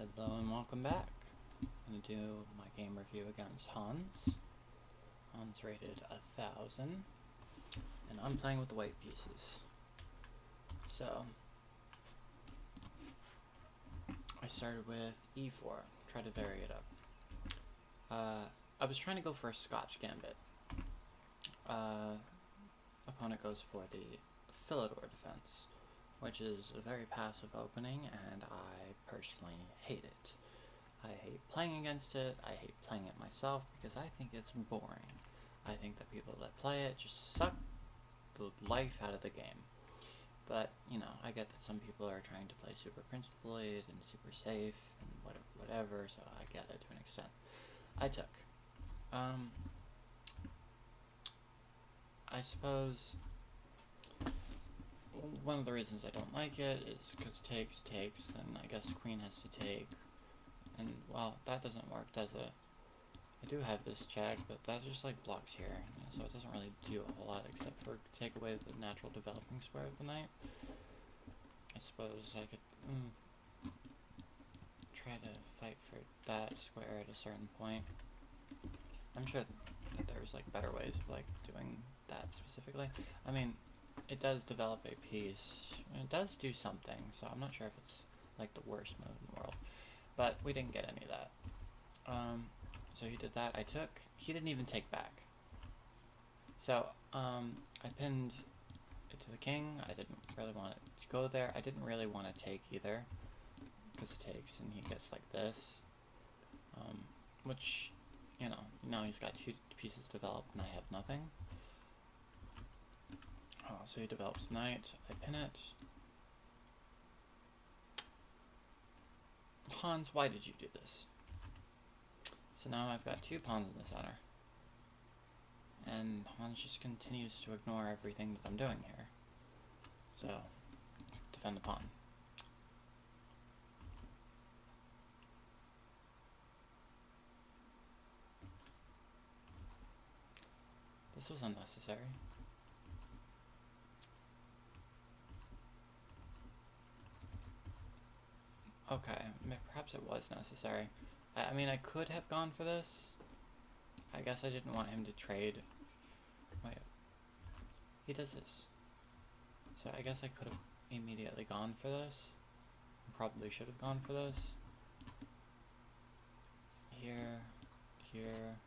Hello and welcome back. I'm going to do my game review against Hans. Hans rated 1,000, and I'm playing with the white pieces. So, I started with e4, try to vary it up. I was trying to go for a Scotch Gambit. Opponent goes for the Ikeplayschess, which is a very passive opening, and I personally hate it. I hate playing against it, I hate playing it myself, because I think it's boring. I think that people that play it just suck the life out of the game. But, you know, I get that some people are trying to play super principled and super safe and whatever, so I get it to an extent. I took. I suppose one of the reasons I don't like it is because takes, then I guess queen has to take, and well, that doesn't work, does it? I do have this check, but that just like blocks here, so it doesn't really do a whole lot except for take away the natural developing square of the knight. I suppose I could try to fight for that square at a certain point. I'm sure that there's like better ways of like doing that specifically. I mean, it does develop a piece, it does do something, so I'm not sure if it's like the worst move in the world, but we didn't get any of that. So he did that, I took, he didn't even take back. So, I pinned it to the king. I didn't really want it to go there. I didn't really want to take either, because it takes and he gets like this, which, you know, now he's got two pieces developed and I have nothing. So he develops knight, I pin it. Hans, why did you do this? So now I've got two pawns in the center. And Hans just continues to ignore everything that I'm doing here. So, defend the pawn. This was unnecessary. Okay, perhaps it was necessary. I mean, I could have gone for this. I guess I didn't want him to trade. Wait. He does this. So I guess I could have immediately gone for this. Probably should have gone for this. Here. Here.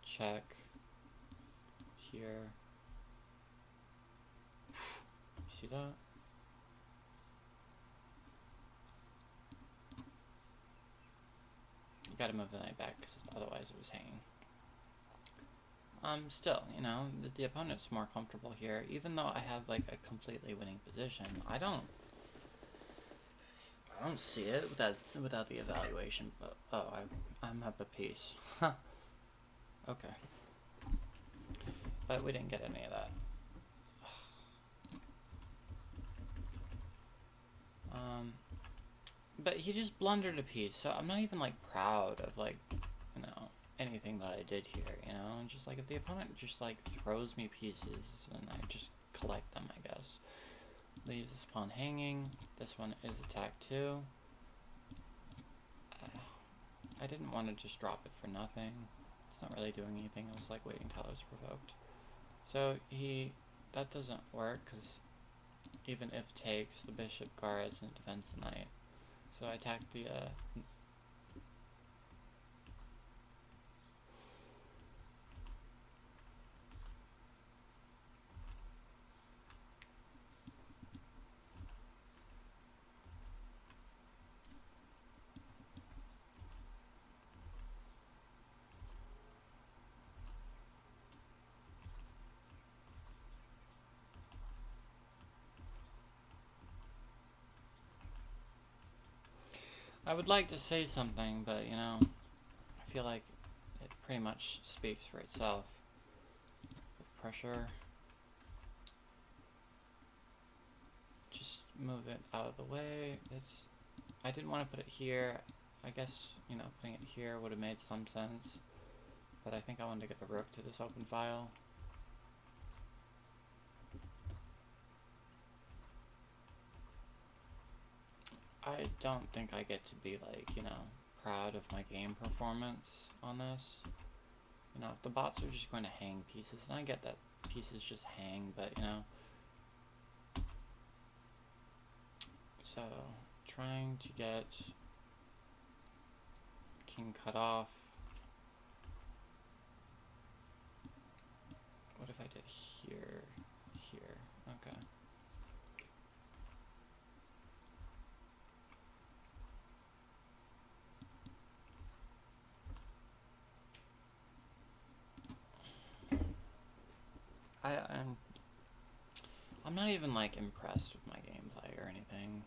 Check. Here. See that? Gotta move the knight back, because otherwise it was hanging. Still, you know, the opponent's more comfortable here, even though I have, like, a completely winning position. I don't see it without the evaluation, but, oh, I'm up a piece. Huh. Okay. But we didn't get any of that. But he just blundered a piece, so I'm not even, like, proud of, like, you know, anything that I did here, you know? And just, like, if the opponent just, like, throws me pieces, then I just collect them, I guess. Leaves this pawn hanging. This one is attacked too. I didn't want to just drop it for nothing. It's not really doing anything. I was, like, waiting till I was provoked. So that doesn't work, because even if takes, the bishop guards and defends the knight. So I attacked the, I would like to say something, but, you know, I feel like it pretty much speaks for itself. Pressure. Just move it out of the way. I didn't want to put it here. I guess, you know, putting it here would have made some sense. But I think I wanted to get the rook to this open file. I don't think I get to be, like, you know, proud of my game performance on this. You know, if the bots are just going to hang pieces, and I get that pieces just hang, but, you know. So, trying to get king cut off. What if I did here, here? Okay. I'm not even, like, impressed with my gameplay or anything.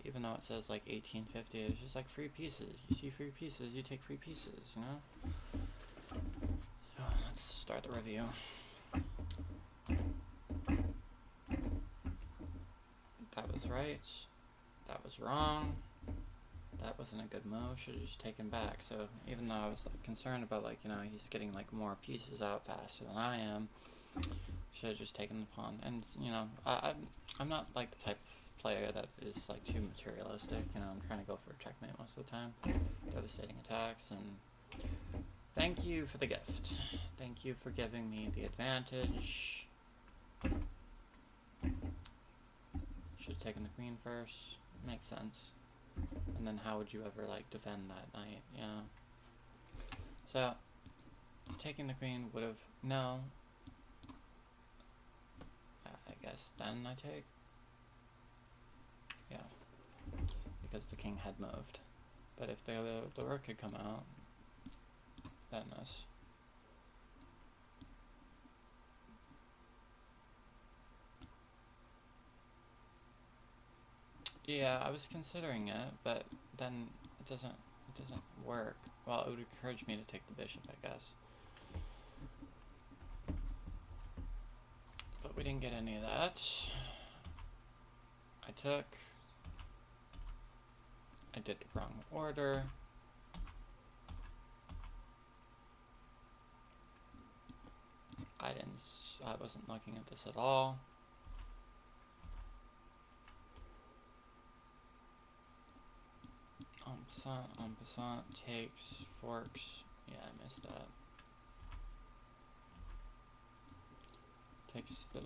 Even though it says, like, 1850, it's just, like, free pieces. You see free pieces, you take free pieces, you know? So, let's start the review. That was right. That was wrong. That wasn't a good move. Should have just taken back. So, even though I was, like, concerned about, like, you know, he's getting, like, more pieces out faster than I am, should have just taken the pawn. And, you know, I'm not, like, the type of player that is, like, too materialistic. You know, I'm trying to go for a checkmate most of the time. Devastating attacks, and thank you for the gift. Thank you for giving me the advantage. Should have taken the queen first. Makes sense. And then how would you ever, like, defend that knight, you know? So, taking the queen would have... No. I guess then I take... Yeah. Because the king had moved. But if the rook had come out, then this. Yeah, I was considering it, but then it doesn't work. Well, it would encourage me to take the bishop, I guess. But we didn't get any of that. I took. I did the wrong order. I wasn't looking at this at all. En passant, takes, forks. Yeah, I missed that. Takes the...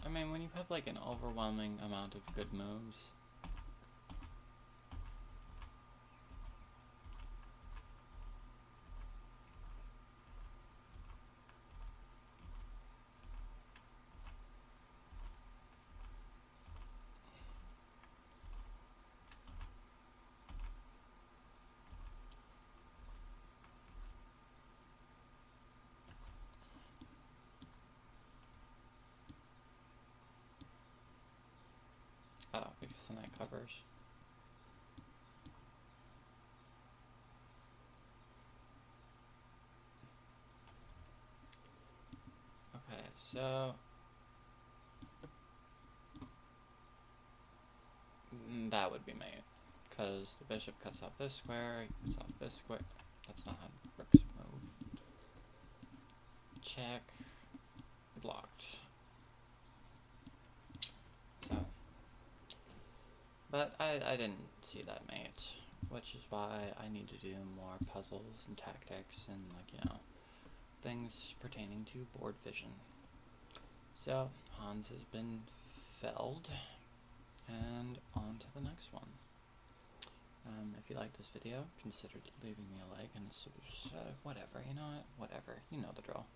I mean, when you have, like, an overwhelming amount of good moves... Oh, because the knight covers. Okay, so... that would be mate. Because the bishop cuts off this square, he cuts off this square. That's not how rooks move. Check. Blocked. So... But I didn't see that mate, which is why I need to do more puzzles and tactics and, like, you know, things pertaining to board vision. So, Hans has been felled, and on to the next one. If you like this video, consider leaving me a like and whatever, you know what? Whatever, you know the drill.